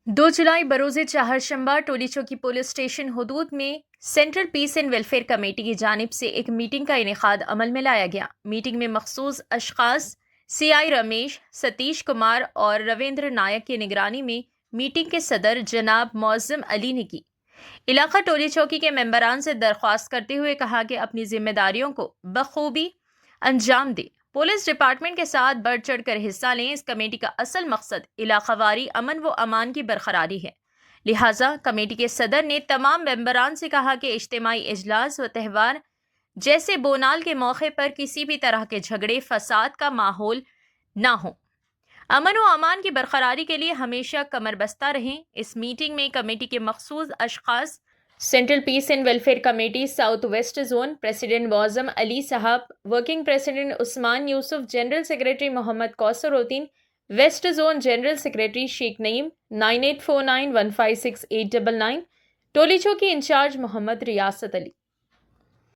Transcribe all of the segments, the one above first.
2 जुलाई बरोज़ चाहरशंबा टोली चौकी police station हदूद में central peace and welfare committee की जानिब से एक मीटिंग का इनेकाद अमल में लाया गया। मीटिंग में मखसूस अशखास CI रमेश, सतीश कुमार और रविंद्र नायक की निगरानी में मीटिंग के सदर जनाब मौज़म अली ने की। इलाका टोली चौकी के मेंबरान से दरख्वास्त करते हुए कहा कि अपनी जिम्मेदारियों को बखूबी अंजाम दे, पुलिस डिपार्टमेंट के साथ बढ़ चढ़ कर हिस्सा लें। इस कमेटी का असल मकसद इलाकावारी अमन व अमान की बरकरारी है। लिहाजा कमेटी के सदर ने तमाम मेंबरान से कहा कि इज्तिमाई इजलास व त्यौहार जैसे बोनाल के मौके पर किसी भी तरह के झगड़े फसाद का माहौल ना हो, अमन व अमान की बरकरारी के लिए हमेशा कमर बस्ता रहें। इस मीटिंग में कमेटी के मखसूस अशखास central peace and welfare committee south west zone president Mauzam Ali Sahab, working president Usman Yusuf, general secretary Mohammad Kausar Uddin, west zone general secretary Sheikh Naeem, 9849156899, Toli Chowki incharge Mohammad रियासत अली।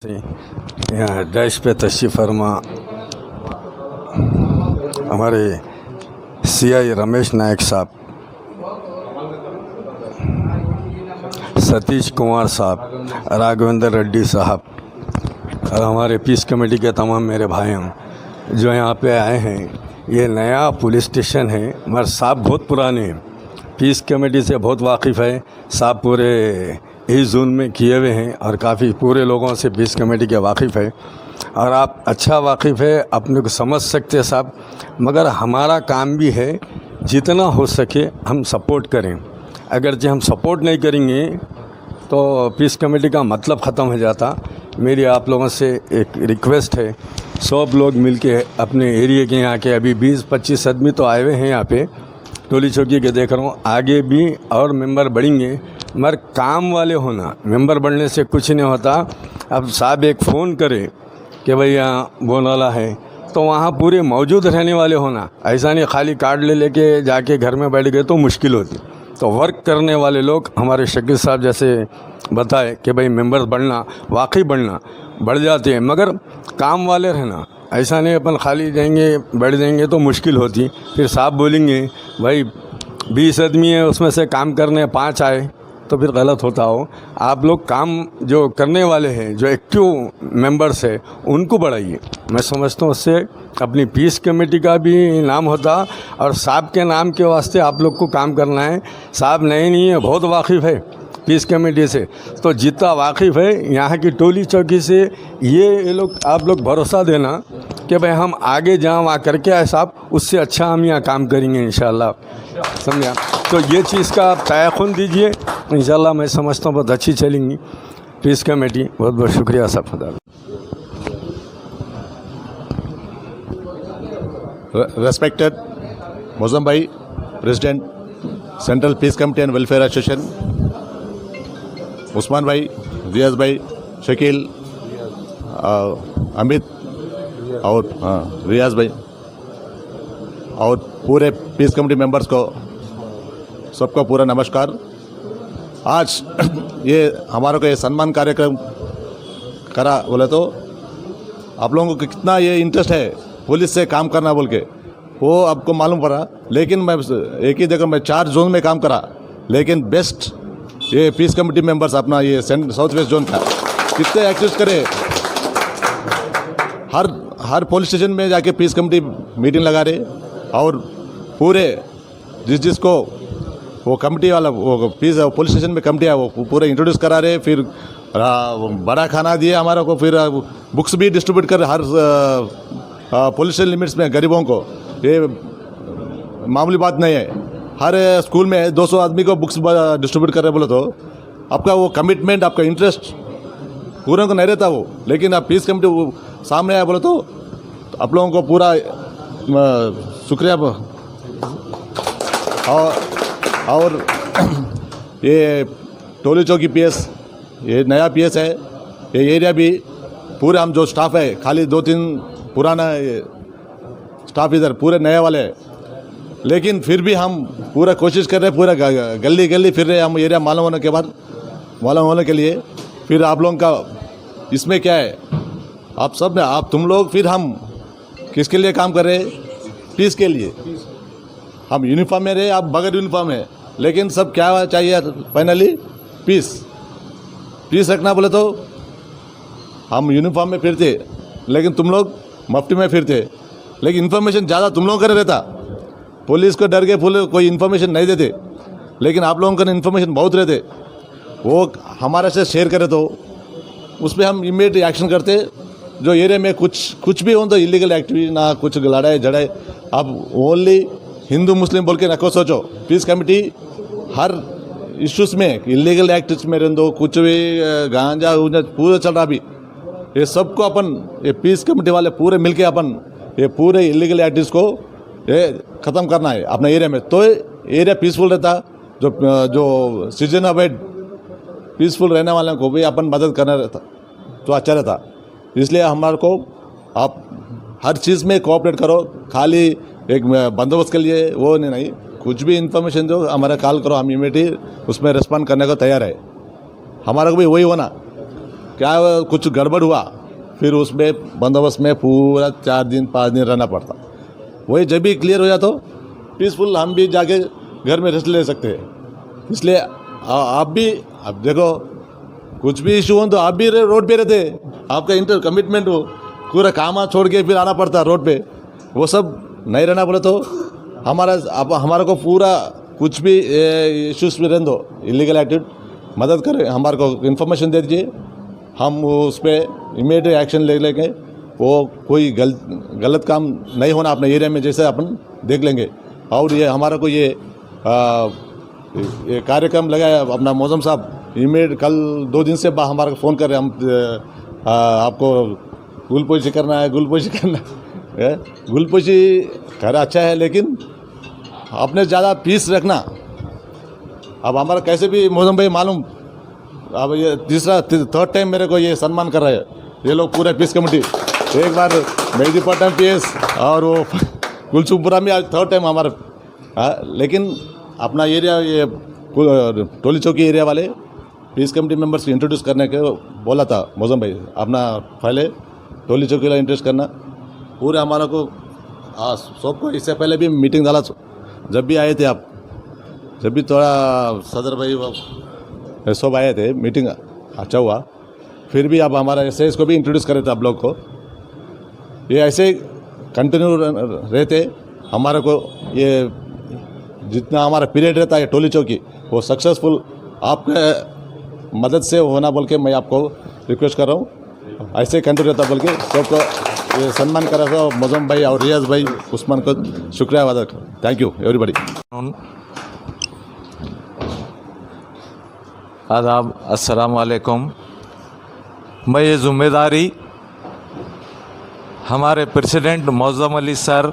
यहाँ डैश पे तशरीफ़ फरमा हमारे CI रमेश नायक साहब, सतीश कुमार साहब, राघवेंद्र रेड्डी साहब और हमारे पीस कमेटी के तमाम मेरे भाई हम जो यहाँ पे आए हैं। ये नया पुलिस स्टेशन है मगर साहब बहुत पुराने हैं, पीस कमेटी से बहुत वाकिफ़ है साहब, पूरे इस जोन में किए हुए हैं और काफ़ी पूरे लोगों से पीस कमेटी के वाकिफ़ है और आप अच्छा वाकिफ़ है, अपने को समझ सकते हैं साहब। मगर हमारा काम भी है जितना हो सके हम सपोर्ट करें। अगर जो हम सपोर्ट नहीं करेंगे तो पीस कमेटी का मतलब ख़त्म हो जाता। मेरी आप लोगों से एक रिक्वेस्ट है, सब लोग मिलके अपने एरिया के यहाँ के अभी 20-25 आदमी तो आए हुए हैं यहाँ पे टोली चौकी के, देख रहा हूँ आगे भी और मेंबर बढ़ेंगे मगर काम वाले होना, मेंबर बढ़ने से कुछ नहीं होता। अब साहब एक फ़ोन करे कि भाई यहाँ बोनाला है तो वहाँ पूरे मौजूद रहने वाले होना, ऐसा नहीं खाली कार्ड ले लेके जाके घर में बैठ गए तो मुश्किल होती। तो वर्क करने वाले लोग हमारे शकील साहब जैसे बताए कि भाई मेंबर्स बढ़ना, वाकई बढ़ जाते हैं मगर काम वाले रहना, ऐसा नहीं अपन खाली जाएंगे बैठ जाएंगे तो मुश्किल होती। फिर साहब बोलेंगे भाई 20 आदमी है उसमें से काम करने 5 आए तो फिर गलत होता हो। आप लोग काम जो करने वाले हैं, जो एक्टिव मेंबर्स है उनको बढ़ाइए। मैं समझता हूँ उससे अपनी पीस कमेटी का भी नाम होता और साहब के नाम के वास्ते आप लोग को काम करना है। साहब नहीं है, बहुत वाकिफ़ है पीस कमेटी से, तो जितना वाकिफ़ है यहाँ की टोली चौकी से ये लोग आप लोग भरोसा देना कि भाई हम आगे जहाँ वहाँ करके आए साहब, उससे अच्छा हम यहाँ काम करेंगे इंशाल्लाह, समझा। तो ये चीज़ का आप तयक़ुन दीजिए, इंशाल्लाह मैं समझता हूँ बहुत अच्छी चलेंगी पीस कमेटी। बहुत बहुत शुक्रिया साहब। Respected Mozam Bhai, President, Central Peace Committee and Welfare Association, Usman Bhai, Riaz Bhai, Shakil, Amit और रियाज भाई और पूरे पीस कमेटी मेंबर्स को सबको पूरा नमस्कार। आज ये हमारे को ये सम्मान कार्यक्रम करा बोले तो आप लोगों को कितना ये इंटरेस्ट है पुलिस से काम करना बोल के वो आपको मालूम पड़ा। लेकिन मैं एक ही जगह में 4 जोन में काम करा, लेकिन बेस्ट ये पीस कमेटी मेंबर्स अपना ये साउथ वेस्ट जोन का कितने एक्टिव करे। हर पुलिस स्टेशन में जाके पीस कमेटी मीटिंग लगा रहे और पूरे जिसको वो कमेटी वाला वो पीस पुलिस स्टेशन में कमेटी है वो पूरे इंट्रोड्यूस करा रहे। फिर बड़ा खाना दिए हमारा को, फिर बुक्स भी डिस्ट्रीब्यूट कर हर पुलिस लिमिट्स में गरीबों को। ये मामूली बात नहीं है, हर स्कूल में 200 आदमी को बुक्स डिस्ट्रीब्यूट कर रहे बोले तो आपका वो कमिटमेंट, आपका इंटरेस्ट पूरे को नहीं रहता वो। लेकिन आप पीस कमेटी सामने आया बोले तो आप लोगों को पूरा शुक्रिया। और ये टोली चौकी PS ये नया PS है, ये एरिया भी पूरे हम जो स्टाफ है खाली 2-3 पुराना स्टाफ इधर पूरे नए वाले हैं, लेकिन फिर भी हम पूरा कोशिश कर रहे हैं, पूरा गली गली फिर रहे हम एरिया मालूम होने के बाद, मालूम होने के लिए। फिर आप लोगों का इसमें क्या है, आप सब ने आप तुम लोग फिर हम किसके लिए काम कर रहे हैं? पीस के लिए। हम यूनिफॉर्म में रहे, आप बगैर यूनिफॉर्म है, लेकिन सब क्या चाहिए फाइनली? पीस रखना बोले तो हम यूनिफॉर्म में फिरते, लेकिन तुम लोग मफ्ती में फिरते, लेकिन इन्फॉर्मेशन ज़्यादा तुम लोगों का रहता। पुलिस को डर के कोई इन्फॉर्मेशन नहीं देते, लेकिन आप लोगों का इन्फॉर्मेशन बहुत रहते। वो हमारे से शेयर करे तो उस पर हम इमीडिएट एक्शन करते। जो एरिया में कुछ भी हो तो इलीगल एक्टिविटी ना, कुछ लड़ाई झड़ाई, अब ओनली हिंदू मुस्लिम बोल के नको सोचो। पीस कमेटी हर इश्यूज़ में, इलीगल एक्टिविटीज में रहने दो, कुछ भी गांजा पूरा चल रहा। अभी ये सबको अपन, ये पीस कमेटी वाले पूरे मिलके अपन ये पूरे इलीगल एक्टिविटीज को ये ख़त्म करना है अपने एरिया में, तो एरिया पीसफुल रहता। जो सीजन अवॉइड पीसफुल रहने वालों को भी अपन मदद करना रहता तो अच्छा रहता। इसलिए हमारे को आप हर चीज़ में कोऑपरेट करो, खाली एक बंदोबस्त के लिए वो नहीं, कुछ भी इन्फॉर्मेशन दो हमारा कॉल करो, हम इमीडिएटली उसमें रिस्पॉन्ड करने को तैयार है। हमारा को भी वही होना, क्या कुछ गड़बड़ हुआ फिर उसमें बंदोबस्त में पूरा 4 दिन 5 दिन रहना पड़ता। वही जब भी क्लियर हो जाए तो पीसफुल हम भी जाके घर में रेस्ट ले सकते हैं। इसलिए आप भी, अब देखो कुछ भी इशू हो तो आप भी रोड पे रहते, आपका इंटर कमिटमेंट हो, पूरा काम छोड़ के फिर आना पड़ता रोड पे, वो सब नहीं रहना पड़े तो हमारा को पूरा कुछ भी इश्यूज में रहने दो, इलीगल एक्टिविटी मदद करें, हमारे को इन्फॉर्मेशन दे दीजिए, हम उस पर इमीडिएट एक्शन ले लेंगे। वो कोई गलत काम नहीं होना अपने एरिया में, जैसे अपन देख लेंगे। और ये हमारा को ये कार्यक्रम लगाया अपना मौजम साहब, इमीडिएट कल 2 दिन से हमारा फ़ोन कर रहे हैं, हम आपको गुलपोशी करना है, गुलपोशी करना है। गुलपोशी कर अच्छा है, लेकिन अपने ज़्यादा पीस रखना। अब हमारा कैसे भी मौजम भाई मालूम, अब ये थर्ड टाइम मेरे को ये सम्मान कर रहे हैं ये लोग पूरे पीस कमेटी। एक बार मेहदीपट्टनम पीएस और वो गुलसुमपुरा में, आज थर्ड टाइम हमारा। लेकिन अपना एरिया ये टोली चौकी एरिया वाले पीस कमेटी मेंबर्स को इंट्रोड्यूस करने के बोला था मौजम भाई, अपना पहले टोली चौकी वाला इंट्रोड्यूस करना पूरे हमारा को। सबको इससे पहले भी मीटिंग डाला, जब भी आए थे आप, जब भी थोड़ा सदर भाई सब आए थे, मीटिंग अच्छा हुआ। फिर भी आप हमारा एसआईएस को भी इंट्रोड्यूस करे थे आप लोग को। ये ऐसे कंटिन्यू रहते हमारे को, ये जितना हमारा पीरियड रहता है टोली चौकी वो सक्सेसफुल आपके मदद से होना बोल के मैं आपको रिक्वेस्ट कर रहा हूँ। ऐसे कंटिन्यू रहता बोल के सबको ये सम्मान करा था मौजम भाई और रियाज भाई उस्मान को शुक्रिया अदा कर। Thank you everybody. आदाब, अस्सलाम वालेकुम। मैं ये ज़िम्मेदारी हमारे प्रेसिडेंट मौज़म अली सर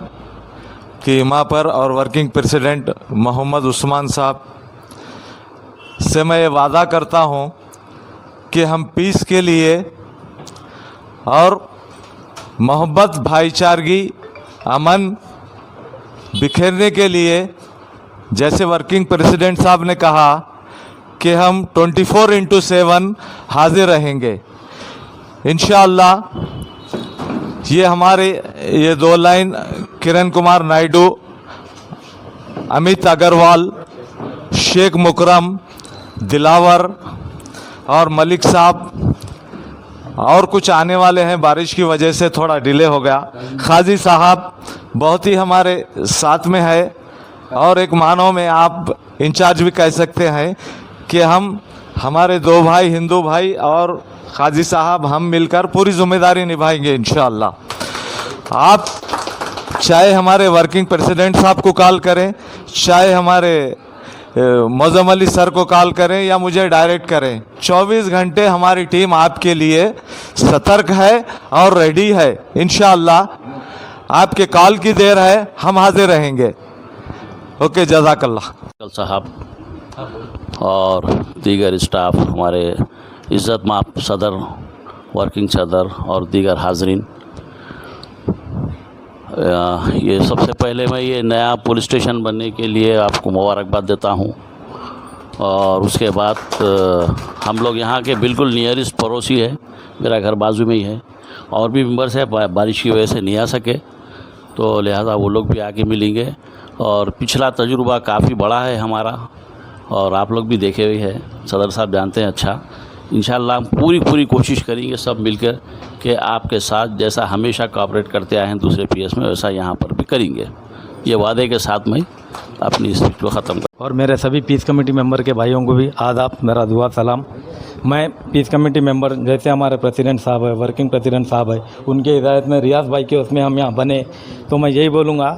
की इमा पर और वर्किंग प्रेसिडेंट मोहम्मद उस्मान साहब से मैं ये वादा करता हूँ कि हम पीस के लिए और मोहब्बत, भाईचारगी, अमन बिखेरने के लिए, जैसे वर्किंग प्रेसिडेंट साहब ने कहा कि हम 24/7 हाजिर रहेंगे इंशाअल्लाह। ये हमारे ये 2 लाइन किरण कुमार नायडू, अमित अग्रवाल, शेख मुकरम, दिलावर और मलिक साहब और कुछ आने वाले हैं, बारिश की वजह से थोड़ा डिले हो गया। खाजी साहब बहुत ही हमारे साथ में है और एक मानव में आप इंचार्ज भी कह सकते हैं कि हम हमारे 2 भाई हिंदू भाई और खाजी साहब हम मिलकर पूरी जिम्मेदारी निभाएंगे इंशाअल्लाह। आप चाहे हमारे वर्किंग प्रेसिडेंट साहब को कॉल करें, चाहे हमारे मौज़म अली सर को कॉल करें या मुझे डायरेक्ट करें, 24 घंटे हमारी टीम आपके लिए सतर्क है और रेडी है इंशाअल्लाह। आपके कॉल की देर है, हम हाजिर रहेंगे। ओके, जज़ाकल्लाह। साहब और दीगर स्टाफ, हमारे इज़्ज़त माप सदर, वर्किंग सदर और दीगर हाज़रीन, ये सबसे पहले मैं ये नया पुलिस स्टेशन बनने के लिए आपको मुबारकबाद देता हूँ। और उसके बाद हम लोग यहाँ के बिल्कुल नियरेस्ट पड़ोसी है, मेरा घर बाजू में ही है। और भी मेंबर्स है, बारिश की वजह से नहीं आ सके तो लिहाजा वो लोग भी आके मिलेंगे। और पिछला तजुर्बा काफ़ी बड़ा है हमारा, और आप लोग भी देखे हुए हैं, सदर साहब जानते हैं अच्छा। इंशाल्लाह हम पूरी कोशिश करेंगे सब मिलकर कि आपके साथ जैसा हमेशा कोऑपरेट करते आए हैं दूसरे पीएस में, वैसा यहाँ पर भी करेंगे। ये वादे के साथ मैं अपनी स्पीच को ख़त्म कर। और मेरे सभी पीस कमेटी मेंबर के भाइयों को भी आदाब, मेरा दुआ सलाम। मैं पीस कमेटी मेंबर, जैसे हमारे प्रेसिडेंट साहब है, वर्किंग प्रेसिडेंट साहब है, उनके हिदायत में रियाज भाई के उसमें हम यहाँ बने, तो मैं यही बोलूँगा,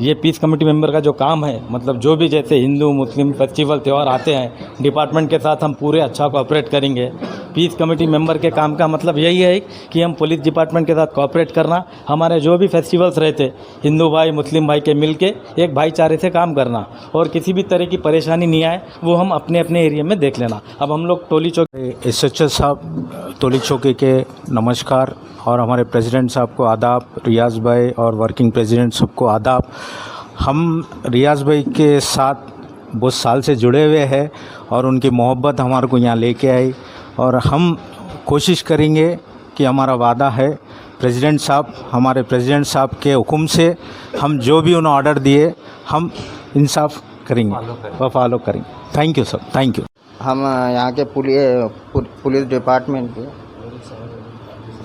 ये पीस कमेटी मेंबर का जो काम है, मतलब जो भी जैसे हिंदू मुस्लिम फेस्टिवल त्यौहार आते हैं, डिपार्टमेंट के साथ हम पूरे अच्छा कोऑपरेट करेंगे। पीस कमेटी मेंबर के काम का मतलब यही है कि हम पुलिस डिपार्टमेंट के साथ कोऑपरेट करना, हमारे जो भी फेस्टिवल्स रहते हिंदू भाई मुस्लिम भाई के मिल के एक भाईचारे से काम करना, और किसी भी तरह की परेशानी नहीं आए वो हम अपने अपने एरिया में देख लेना। अब हम लोग टोली चौकी SHO साहब टोली चौकी के नमस्कार, और हमारे प्रेसिडेंट साहब को आदाब, रियाज भाई और वर्किंग प्रेसिडेंट सबको आदाब। हम रियाज भाई के साथ बहुत साल से जुड़े हुए हैं और उनकी मोहब्बत हमारे को यहाँ लेके आई, और हम कोशिश करेंगे कि हमारा वादा है प्रेसिडेंट साहब, हमारे प्रेसिडेंट साहब के हुक्म से हम जो भी उन्हें ऑर्डर दिए हम इंसाफ करेंगे व फॉलो करेंगे। Thank you sir, thank you. हम यहाँ के पुलिस डिपार्टमेंट के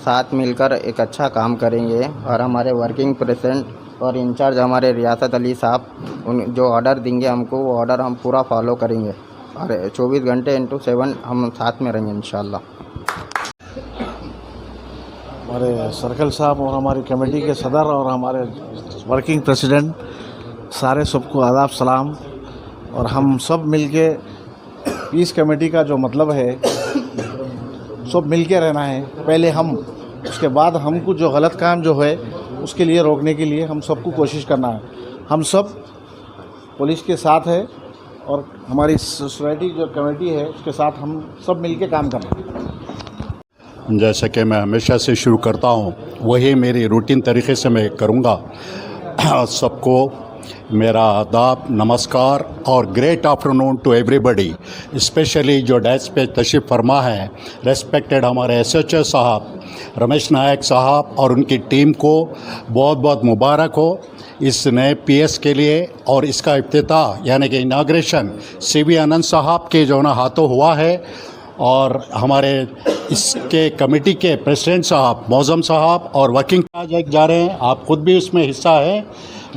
साथ मिलकर एक अच्छा काम करेंगे, और हमारे वर्किंग प्रेसिडेंट और इंचार्ज हमारे रियासत अली साहब उन जो ऑर्डर देंगे हमको, वो ऑर्डर हम पूरा फॉलो करेंगे, और 24 घंटे इंटू 7 हम साथ में रहेंगे इंशाल्लाह। हमारे सर्कल साहब और हमारी कमेटी के सदर और हमारे वर्किंग प्रेसिडेंट सारे सबको आदाब सलाम। और हम सब मिलके पीस कमेटी का जो मतलब है सब मिलके रहना है, पहले हम, उसके बाद हमको जो गलत काम जो है उसके लिए रोकने के लिए हम सबको कोशिश करना है। हम सब पुलिस के साथ है और हमारी सोसाइटी जो कमेटी है उसके साथ हम सब मिलके काम करना है। जैसे कि मैं हमेशा से शुरू करता हूँ, वही मेरी रूटीन तरीके से मैं करूँगा। सबको मेरा आदाब, नमस्कार और great afternoon to everybody. Specially जो डैश पे तशरीफ़ फरमा है रेस्पेक्टेड हमारे SHO साहब रमेश नायक साहब और उनकी टीम को बहुत बहुत मुबारक हो इस नए PS के लिए। और इसका इफ्तिताह यानी कि इनाग्रेशन CV आनंद साहब के जो ना हाथों हुआ है, और हमारे इसके कमेटी के प्रेसिडेंट साहब मौज़म साहब और वर्किंग जा रहे हैं, आप ख़ुद भी उसमें हिस्सा है,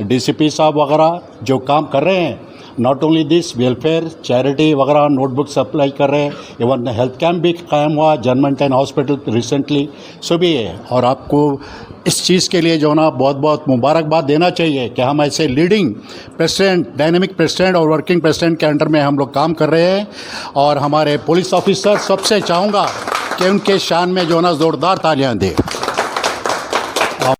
DCP साहब वगैरह जो काम कर रहे हैं। Not only this, welfare charity वगैरह नोटबुक सप्लाई कर रहे हैं, इवन हेल्थ कैंप भी कायम हुआ जनमंटन हॉस्पिटल रिसेंटली, सो भी है। और आपको इस चीज़ के लिए जो ना बहुत बहुत मुबारकबाद देना चाहिए कि हम ऐसे लीडिंग प्रेसिडेंट, डायनेमिक प्रेसिडेंट और वर्किंग प्रेसिडेंट के अंडर में हम लोग काम कर रहे हैं। और हमारे पुलिस ऑफिसर सबसे चाहूँगा कि उनके शान में जो ना ज़ोरदार तालियां दें।